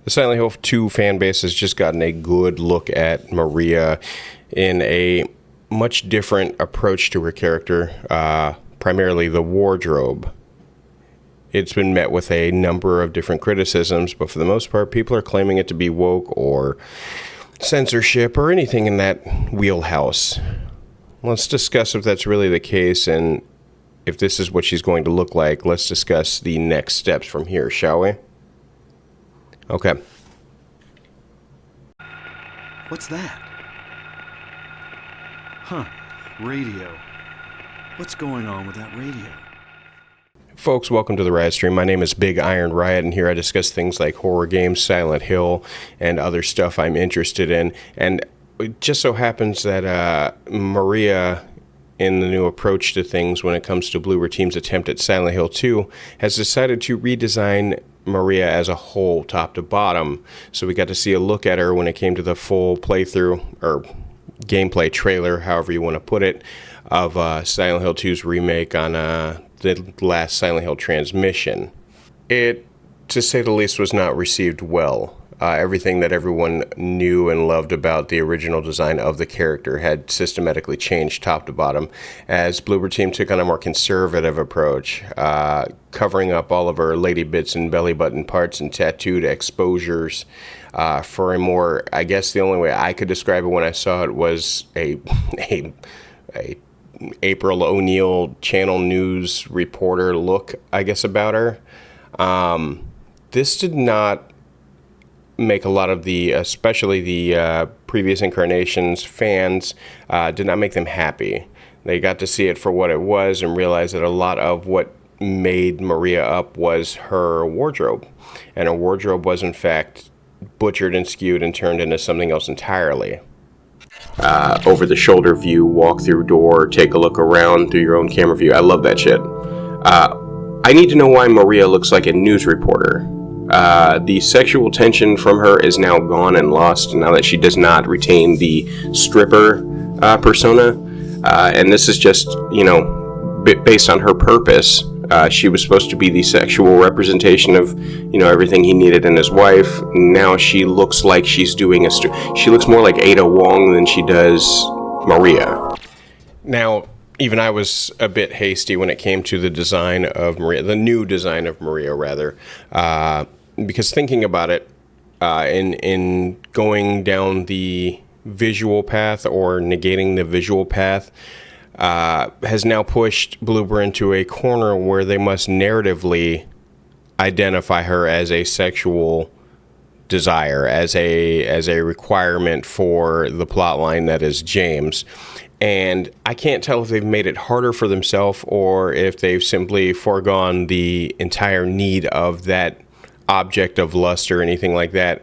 The Silent Hill 2 fan base has just gotten a good look at Maria in a much different approach to her character, primarily the wardrobe. It's been met with a number of different criticisms, but for the most part, people are claiming it to be woke or censorship or anything in that wheelhouse. Let's discuss if that's really the case, and if this is what she's going to look like. Let's discuss the next steps from here, shall we? Okay. What's that? Huh. Radio. What's going on with that radio? Folks, welcome to the Riot Stream. My name is Big Iron Riot, and here I discuss things like horror games, Silent Hill, and other stuff I'm interested in. And it just so happens that Maria, in the new approach to things when it comes to Bloober Team's attempt at Silent Hill 2, has decided to redesign Maria as a whole, top to bottom. So we got to see a look at her when it came to the full playthrough, or gameplay trailer, however you want to put it, of Silent Hill 2's remake on the last Silent Hill transmission. It, to say the least, was not received well. Everything that everyone knew and loved about the original design of the character had systematically changed top to bottom, as Bloober Team took on a more conservative approach, covering up all of her lady bits and belly button parts and tattooed exposures for a more, I guess the only way I could describe it when I saw it was a April O'Neil Channel News reporter look, I guess, about her. This did not make a lot of the, especially the previous incarnations fans, did not make them happy. They got to see it for what it was and realized that a lot of what made Maria up was her wardrobe. And her wardrobe was in fact butchered and skewed and turned into something else entirely. Over the shoulder view, walk through door, take a look around through your own camera view. I love that shit. I need to know why Maria looks like a news reporter. The sexual tension from her is now gone and lost now that she does not retain the stripper persona. And this is just, based on her purpose. She was supposed to be the sexual representation of, everything he needed in his wife. Now she looks like she's doing she looks more like Ada Wong than she does Maria. Now, even I was a bit hasty when it came to the design of Maria, the new design of Maria, rather, because thinking about it, in going down the visual path or negating the visual path, has now pushed Bloober into a corner where they must narratively identify her as a sexual desire, as a requirement for the plot line that is James. And I can't tell if they've made it harder for themselves or if they've simply foregone the entire need of that object of lust or anything like that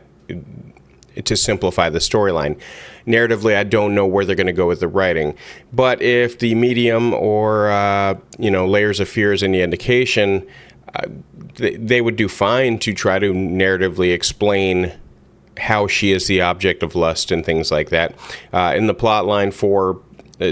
to simplify the storyline. Narratively, I don't know where they're going to go with the writing. But if the medium or, Layers of Fear is any indication, they would do fine to try to narratively explain how she is the object of lust and things like that. In the plot line for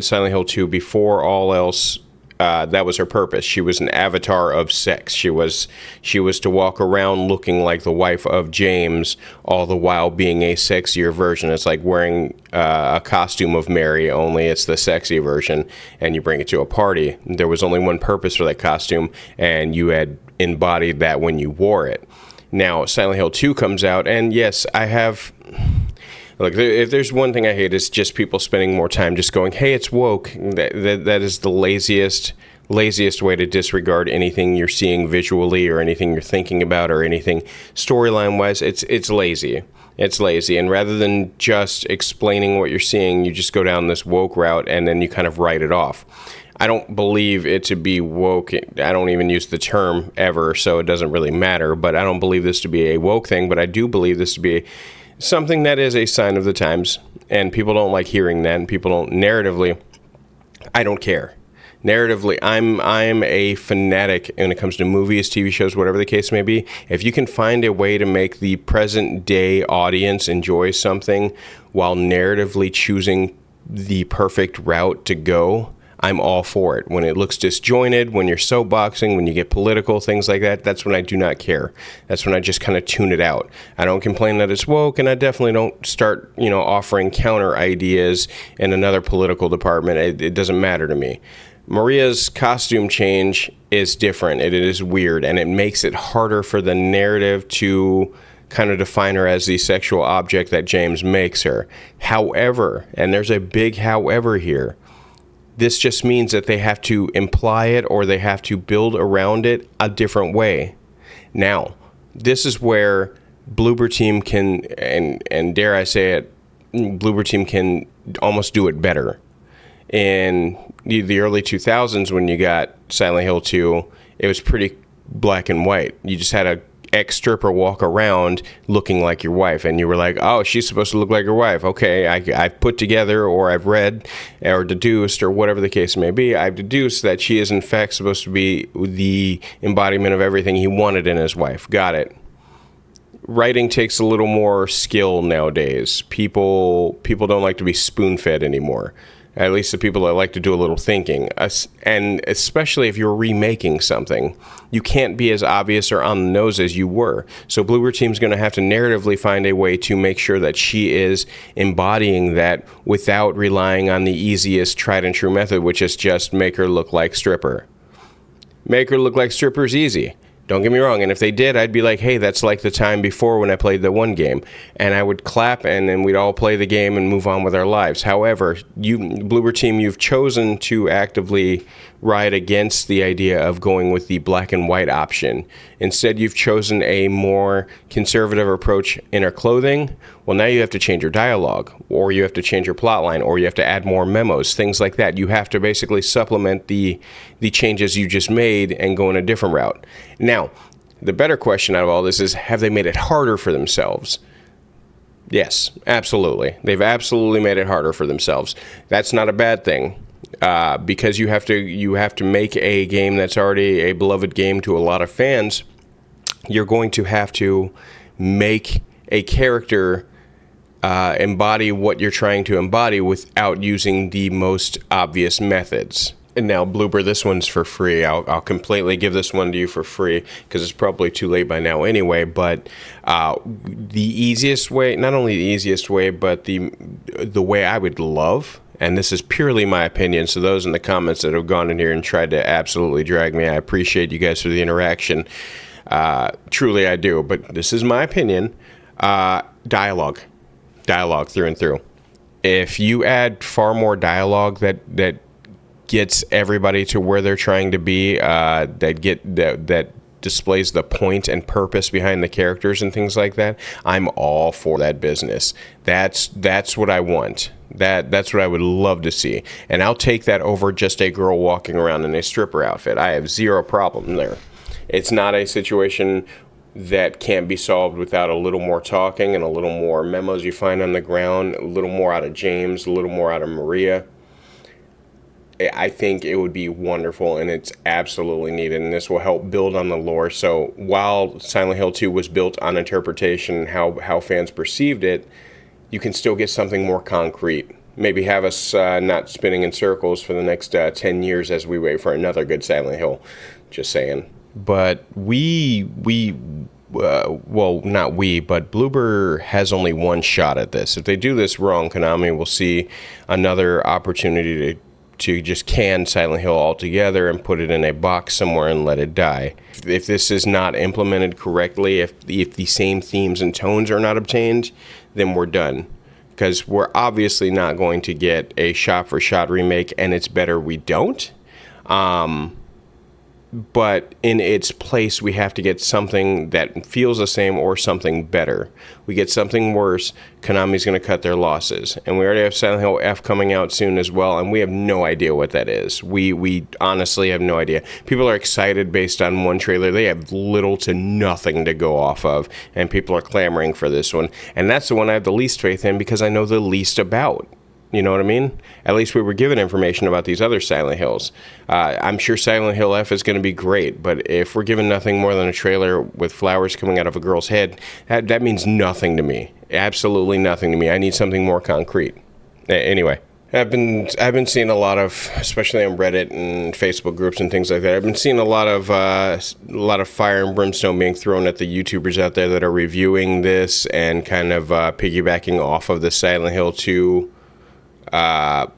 Silent Hill 2, before all else, that was her purpose. She was an avatar of sex. She was to walk around looking like the wife of James, all the while being a sexier version. It's like wearing a costume of Mary, only it's the sexy version, and you bring it to a party. There was only one purpose for that costume, and you had embodied that when you wore it. Now, Silent Hill 2 comes out, and yes, I have... Look, if there's one thing I hate, it's just people spending more time just going, hey, it's woke. That is the laziest way to disregard anything you're seeing visually or anything you're thinking about or anything storyline-wise. It's lazy. It's lazy. And rather than just explaining what you're seeing, you just go down this woke route and then you kind of write it off. I don't believe it to be woke. I don't even use the term ever, so it doesn't really matter. But I don't believe this to be a woke thing, but I do believe this to be something that is a sign of the times, and people don't like hearing that, and people don't narratively. I don't care. Narratively, I'm a fanatic when it comes to movies, TV shows, whatever the case may be. If you can find a way to make the present day audience enjoy something while narratively choosing the perfect route to go, I'm all for it. When it looks disjointed, when you're soapboxing, when you get political, things like that, that's when I do not care. That's when I just kind of tune it out. I don't complain that it's woke, and I definitely don't start, offering counter ideas in another political department. It doesn't matter to me. Maria's costume change is different. It is weird, and it makes it harder for the narrative to kind of define her as the sexual object that James makes her. However, and there's a big however here, this just means that they have to imply it or they have to build around it a different way. Now, this is where Bloober Team can, and dare I say it, Bloober Team can almost do it better. In the early 2000s, when you got Silent Hill 2, it was pretty black and white. You just had a ex-stripper walk around looking like your wife, and you were like, oh, she's supposed to look like your wife. Okay, I've put together, or I've read, or deduced, or whatever the case may be, I've deduced that she is in fact supposed to be the embodiment of everything he wanted in his wife. Got it. Writing takes a little more skill nowadays. People don't like to be spoon-fed anymore. At least the people that like to do a little thinking. And especially if you're remaking something, you can't be as obvious or on the nose as you were. So Bloober Team's going to have to narratively find a way to make sure that she is embodying that without relying on the easiest tried and true method, which is just make her look like stripper. Make her look like stripper is easy. Don't get me wrong, and if they did, I'd be like, hey, that's like the time before when I played the one game. And I would clap, and then we'd all play the game and move on with our lives. However, you, Bloober Team, you've chosen to actively ride against the idea of going with the black and white option. Instead, you've chosen a more conservative approach in her clothing. Well, now you have to change your dialogue, or you have to change your plot line, or you have to add more memos, things like that. You have to basically supplement the changes you just made and go in a different route. Now, the better question out of all this is, have they made it harder for themselves? Yes, absolutely. They've absolutely made it harder for themselves. That's not a bad thing. Because you have to make a game that's already a beloved game to a lot of fans. You're going to have to make a character embody what you're trying to embody without using the most obvious methods. And now, Bloober, this one's for free. I'll completely give this one to you for free because it's probably too late by now anyway. But the easiest way, not only the easiest way, but the way I would love, and this is purely my opinion, so those in the comments that have gone in here and tried to absolutely drag me, I appreciate you guys for the interaction. Truly I do, but this is my opinion. Dialogue through and through. If you add far more dialogue that gets everybody to where they're trying to be, that displays the point and purpose behind the characters and things like that, I'm all for that business. That's what I want. That's what I would love to see. And I'll take that over just a girl walking around in a stripper outfit. I have zero problem there. It's not a situation that can't be solved without a little more talking and a little more memos you find on the ground, a little more out of James, a little more out of Maria. I think it would be wonderful, and it's absolutely needed, and this will help build on the lore. So while Silent Hill 2 was built on interpretation, how fans perceived it, you can still get something more concrete. Maybe have us not spinning in circles for the next 10 years as we wait for another good Silent Hill. Just saying. But well, not we, but Bloober has only one shot at this. If they do this wrong, Konami will see another opportunity to just can Silent Hill altogether and put it in a box somewhere and let it die. If this is not implemented correctly, if the same themes and tones are not obtained, then we're done. Because we're obviously not going to get a shot-for-shot remake, and it's better we don't. But in its place, we have to get something that feels the same or something better. We get something worse, Konami's going to cut their losses. And we already have Silent Hill F coming out soon as well, and we have no idea what that is. We honestly have no idea. People are excited based on one trailer. They have little to nothing to go off of, and people are clamoring for this one. And that's the one I have the least faith in because I know the least about. You know what I mean? At least we were given information about these other Silent Hills. I'm sure Silent Hill F is going to be great, but if we're given nothing more than a trailer with flowers coming out of a girl's head, that means nothing to me. Absolutely nothing to me. I need something more concrete. Anyway, I've been seeing a lot of, especially on Reddit and Facebook groups and things like that. I've been seeing a lot of fire and brimstone being thrown at the YouTubers out there that are reviewing this and kind of piggybacking off of the Silent Hill 2, I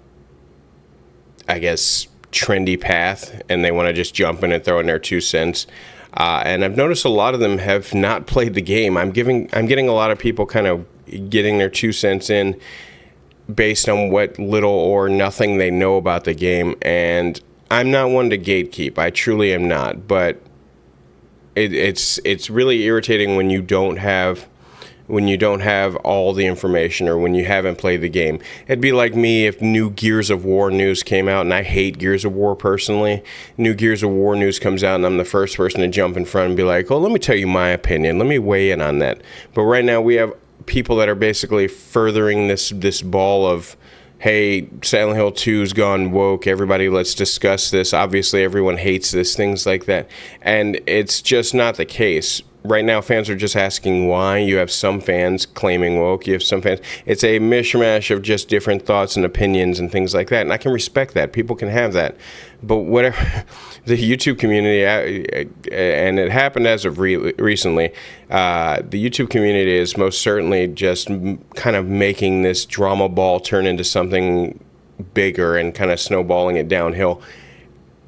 guess, trendy path, and they want to just jump in and throw in their 2 cents. And I've noticed a lot of them have not played the game. I'm getting a lot of people kind of getting their 2 cents in based on what little or nothing they know about the game. And I'm not one to gatekeep. I truly am not. But it's really irritating when you don't have all the information, or when you haven't played the game. It'd be like me if new Gears of War news came out, and I hate Gears of War personally. New Gears of War news comes out, and I'm the first person to jump in front and be like, oh, let me tell you my opinion. Let me weigh in on that. But right now we have people that are basically furthering this ball of, hey, Silent Hill 2's gone woke. Everybody, let's discuss this. Obviously, everyone hates this, things like that. And it's just not the case. Right now, fans are just asking why. You have some fans claiming woke. You have some fans. It's a mishmash of just different thoughts and opinions and things like that. And I can respect that. People can have that. But whatever, the YouTube community, and it happened as of recently, the YouTube community is most certainly just kind of making this drama ball turn into something bigger and kind of snowballing it downhill.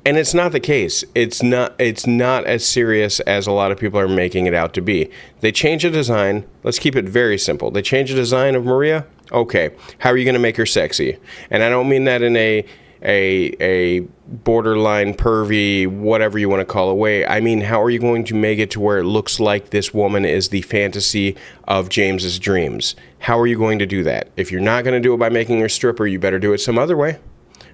And it's not the case. It's not as serious as a lot of people are making it out to be. They change the design. Let's keep it very simple. They change the design of Maria. Okay. How are you going to make her sexy? And I don't mean that in a borderline pervy, whatever you want to call it, way. I mean, how are you going to make it to where it looks like this woman is the fantasy of James's dreams? How are you going to do that? If you're not going to do it by making her stripper, you better do it some other way.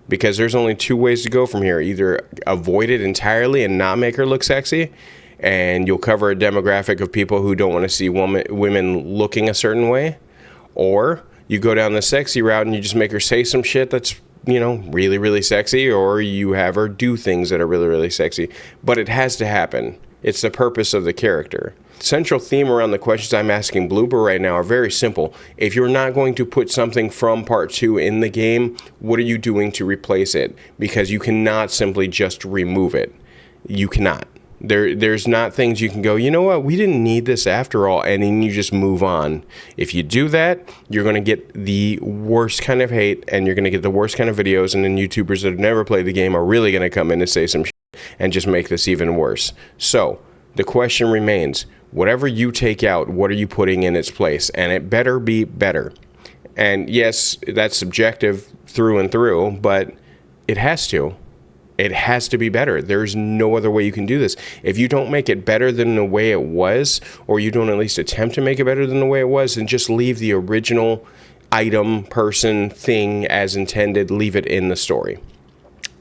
Because there's only two ways to go from here. Either avoid it entirely and not make her look sexy, and you'll cover a demographic of people who don't want to see women looking a certain way, or you go down the sexy route and you just make her say some shit that's, really, really sexy, or you have her do things that are really, really sexy. But it has to happen. It's the purpose of the character. Central theme around the questions I'm asking Bloober right now are very simple. If you're not going to put something from part 2 in the game, what are you doing to replace it? Because you cannot simply just remove it. You cannot. There's not things you can go, you know what, we didn't need this after all, and then you just move on. If you do that, you're going to get the worst kind of hate, and you're going to get the worst kind of videos, and then YouTubers that have never played the game are really going to come in and say some shit and just make this even worse. So, the question remains, whatever you take out, what are you putting in its place? And it better be better. And yes, that's subjective through and through, but it has to. It has to be better. There's no other way you can do this. If you don't make it better than the way it was, or you don't at least attempt to make it better than the way it was, then just leave the original item, person, thing as intended. Leave it in the story.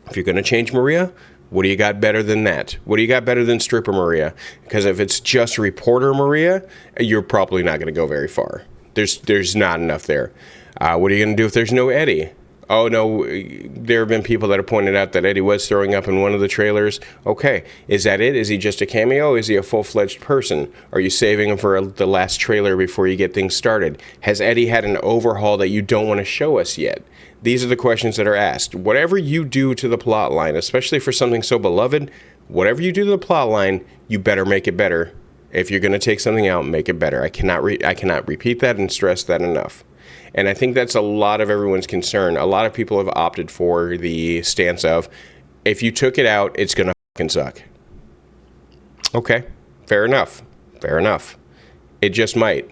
If you're going to change Maria, what do you got better than that? What do you got better than Stripper Maria? Because if it's just Reporter Maria, you're probably not going to go very far. There's not enough there. What are you going to do if there's no Eddie? Oh, no, there have been people that have pointed out that Eddie was throwing up in one of the trailers. Okay, is that it? Is he just a cameo? Is he a full-fledged person? Are you saving him for the last trailer before you get things started? Has Eddie had an overhaul that you don't want to show us yet? These are the questions that are asked. Whatever you do to the plot line, especially for something so beloved, whatever you do to the plot line, you better make it better. If you're going to take something out, make it better. I cannot repeat that and stress that enough. And I think that's a lot of everyone's concern. A lot of people have opted for the stance of, if you took it out, it's going to fucking suck. Okay, fair enough. Fair enough. It just might.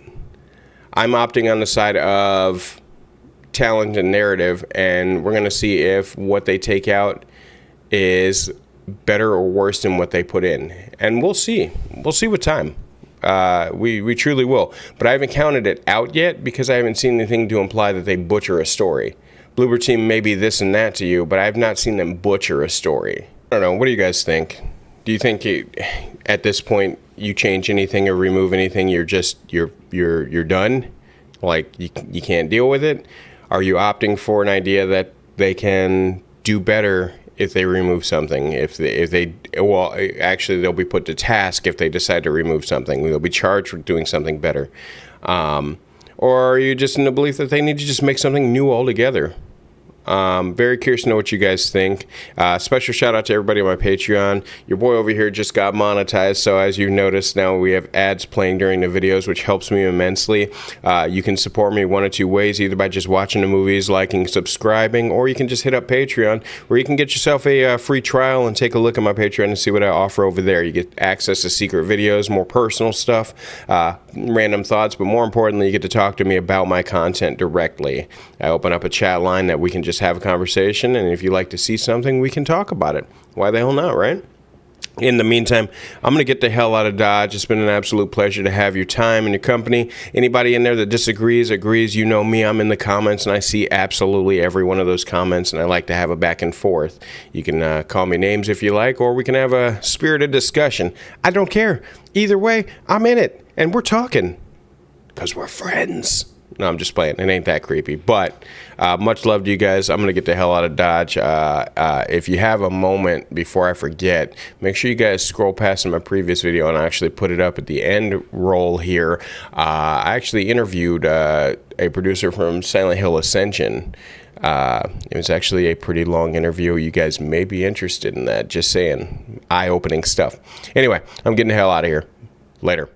I'm opting on the side of talent and narrative, and we're going to see if what they take out is better or worse than what they put in. And we'll see. We'll see with time. We truly will. But I haven't counted it out yet because I haven't seen anything to imply that they butcher a story. Bloober Team may be this and that to you, but I have not seen them butcher a story. I don't know. What do you guys think? Do you think at this point you change anything or remove anything, you're done? Like you can't deal with it? Are you opting for an idea that they can do better if they remove something? Actually, they'll be put to task if they decide to remove something. They'll be charged with doing something better. Or are you just in the belief that they need to just make something new altogether? Very curious to know what you guys think. Special shout out to everybody on my Patreon. Your boy over here just got monetized, so as you notice now we have ads playing during the videos, which helps me immensely. You can support me one of two ways, either by just watching the movies, liking, subscribing, or you can just hit up Patreon, where you can get yourself a free trial and take a look at my Patreon and see what I offer over there. You get access to secret videos, more personal stuff, random thoughts, but more importantly, you get to talk to me about my content directly. I open up a chat line that we can just have a conversation, and if you like to see something, we can talk about it. Why the hell not, right? In the meantime, I'm going to get the hell out of Dodge. It's been an absolute pleasure to have your time and your company. Anybody in there that disagrees, agrees, you know me, I'm in the comments, and I see absolutely every one of those comments, and I like to have a back and forth. You can call me names if you like, or we can have a spirited discussion. I don't care. Either way, I'm in it, and we're talking, because we're friends. No, I'm just playing. It ain't that creepy. But much love to you guys. I'm going to get the hell out of Dodge. If you have a moment before I forget, make sure you guys scroll past my previous video and I actually put it up at the end roll here. I actually interviewed a producer from Silent Hill Ascension. It was actually a pretty long interview. You guys may be interested in that. Just saying. Eye-opening stuff. Anyway, I'm getting the hell out of here. Later.